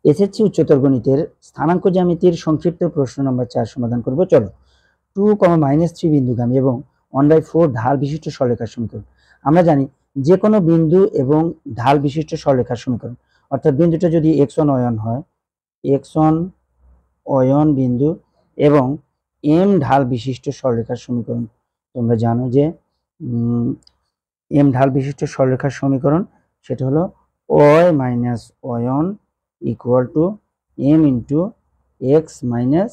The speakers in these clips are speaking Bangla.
এসএসসি উচ্চতর গণিতের স্থানাঙ্ক জ্যামিতির সংক্ষিপ্ত প্রশ্ন নম্বর 4 সমাধান করব। চলো। 2, -3 বিন্দুগামী এবং 1/4 ঢাল বিশিষ্ট সরলরেখার সমীকরণ। আমরা জানি যে কোনো বিন্দু এবং ঢাল বিশিষ্ট সরলরেখার সমীকরণ, অর্থাৎ বিন্দুটা যদি x1 y1 হয়, x1 y1 বিন্দু এবং m ঢাল বিশিষ্ট সরলরেখার সমীকরণ। তোমরা জানো যে m ঢাল বিশিষ্ট সরলরেখার সমীকরণ সেটা হলো y - y1 equal to m into x minus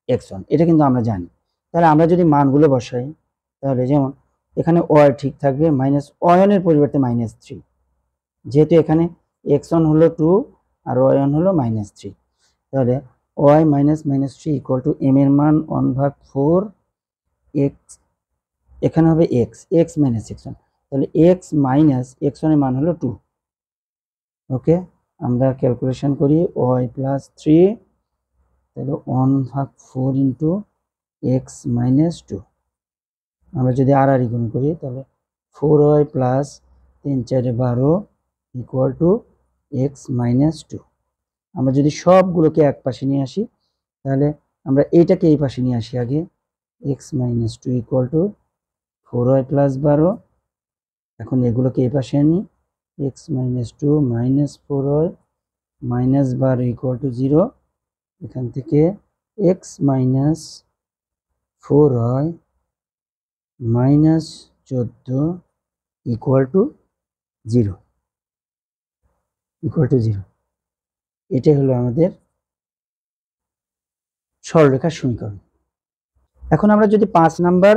x1। এটা কিন্তু আমরা জানি। তাহলে আমরা যদি মানগুলো বসাই, তাহলে যেমন এখানে y ঠিক থাকবে, মাইনাস y1 এর পরিবর্তে -3, যেহেতু এখানে x1 হলো 2 আর y1 হলো -3, তাহলে y minus -3 equal to m এর মান 1/4 x, এখানে হবে x মাইনাস x1, তাহলে x মাইনাস x1 এর মান হলো 2। ওকে, আমরা ক্যালকুলেশন করি y প্লাস 3, তাহলে 1/4 ইন্টু x মাইনাস 2। আমরা যদি আর গুণ করি, তাহলে 4y plus 3 4 12 equal to x minus 2। আমরা যদি সবগুলোকে এক পাশে নিয়ে আসি, তাহলে আমরা এইটাকে এই পাশে নিয়ে আসি আগে, x minus 2 equal to 4y plus 12। এখন এগুলোকে এই পাশে আনি, x minus 2 minus 4y minus 12 equal to 0। এখান থেকে x minus 4y minus 14 equal to 0, এটাই হলো আমাদের সরলরেখার সমীকরণ। এখন আমরা যদি 5 নাম্বার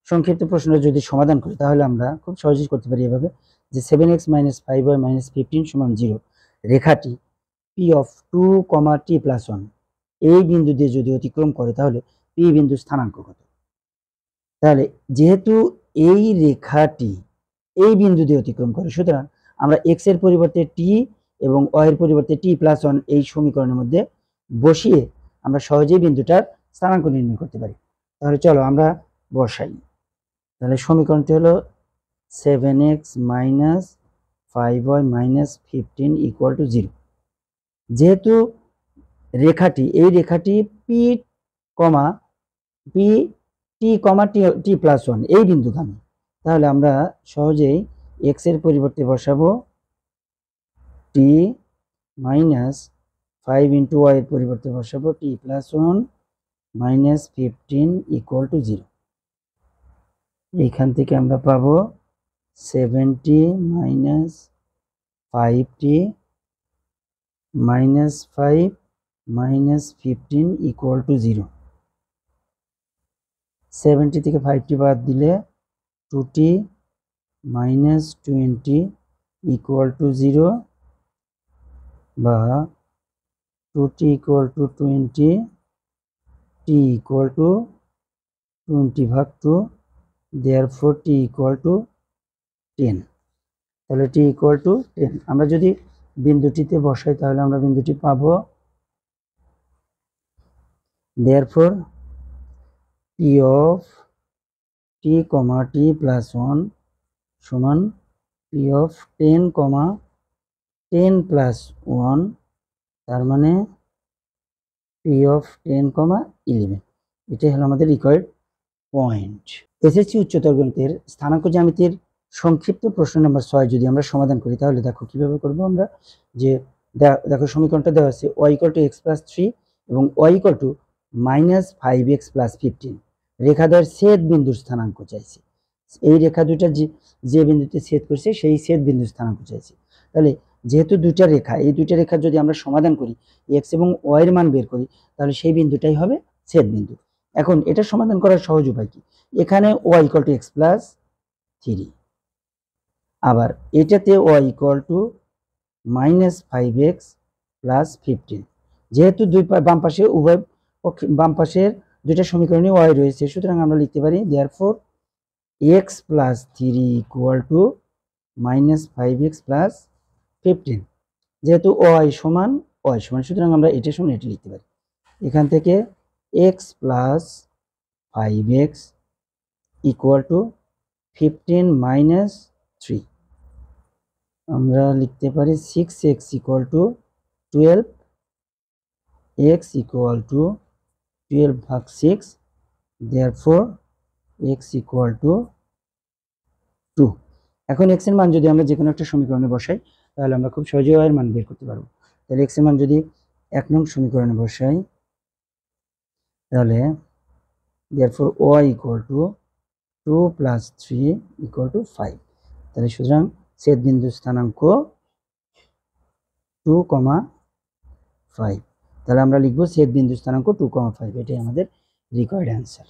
সংক্ষিপ্ত প্রশ্নটা যদি সমাধান করি, তাহলে আমরা খুব সহজেই করতে পারি এভাবে যে 7x - 5y - 15 = 0 রেখাটি p অফ 2, t + 1 এই বিন্দু দিয়ে যদি অতিক্রম করে, তাহলে p বিন্দুর স্থানাঙ্ক কত? তাহলে যেহেতু এই রেখাটি এই বিন্দু দিয়ে অতিক্রম করে, সুতরাং আমরা x এর পরিবর্তে t এবং y এর পরিবর্তে t + 1 এই সমীকরণের মধ্যে বসিয়ে আমরা সহজেই বিন্দুটার স্থানাঙ্ক নির্ণয় করতে পারি। তাহলে চলো আমরা বসাই। তাহলে সমীকরণটি হলো 7x - 5y - 15 ইকুয়াল টু 0। যেহেতু এই রেখাটি p, t + 1 এই বিন্দুগামী, তাহলে আমরা সহজেই x এর পরিবর্তে বসাবো t মাইনাস 5 ইন্টু y এর পরিবর্তে বসাবো t + 1 মাইনাস 15 ইকুয়াল টু 0। এইখান থেকে আমরা পাবো 70 minus 5t minus 5 minus 15 equal to 0। 70 থেকে 5টি বাদ দিলে 2t মাইনাস 20 ইকুয়াল টু 0, বা 2t equal to 20, t equal to 20/2, therefore t equal to 10। তাহলে t ইকুয়াল টু 10 আমরা যদি বিন্দুটিতে বসাই, তাহলে আমরা বিন্দুটি পাবো, therefore p of t, t + 1 সমান p of 10, 10 + 1, তার মানে p of 10, 11। এটাই হলো আমাদের রিকোয়ার্ড পয়েন্ট। এসএসসি উচ্চতর গণিতের স্থানাঙ্ক জ্যামিতির সংক্ষিপ্ত প্রশ্ন নম্বর 6 যদি আমরা সমাধান করি, তাহলে দেখো কিভাবে করব আমরা। যে দেখো সমীকরণটা দেওয়া আছে y = x + 3 এবং y = -5x + 15। রেখাদ্বয়ের ছেদ বিন্দুর স্থানাঙ্ক চাইছে। এই রেখা দুইটা যে বিন্দুতে ছেদ করছে সেই ছেদ বিন্দুর স্থানাঙ্ক চাইছে। তাহলে যেহেতু দুইটা রেখা, এই দুইটা রেখা যদি আমরা সমাধান করি, x এবং y এর মান বের করি, তাহলে সেই বিন্দুটাই হবে ছেদ বিন্দু। এখন এটা সমাধান করার সহজ উপায় কি? এখানে y = x + 3, আবার এটাতে y = -5x + 15। যেহেতু বাম পাশে বাম পাশের দুইটা সমীকরণে y রয়েছে, সুতরাং আমরা লিখতে পারি therefore x + 3 = -5x + 15। যেহেতু y সমান, সুতরাং আমরা এটা সমান এটা লিখতে পারি। এখান থেকে x + 5x = 15 - 3, আমরা লিখতে পারি 6x = 12 x equal to 12/6, therefore x equal to 2। এখন x এর মান যদি আমরা যে কোনো একটা সমীকরণে বসাই তাহলে আমরা খুব সহজেই y এর মান বের করতে পারবো। তাহলে x এর মান যদি 1 নং সমীকরণে বসাই তাহলে therefore y ইকুয়াল টু 2 + 3 = 5। তাহলে সুতরাং ছেদ বিন্দু স্থানাঙ্ক 2,5। তাহলে আমরা লিখব ছেদ বিন্দু স্থানাঙ্ক 2,5, এটাই আমাদের রিকোয়ার্ড অ্যান্সার।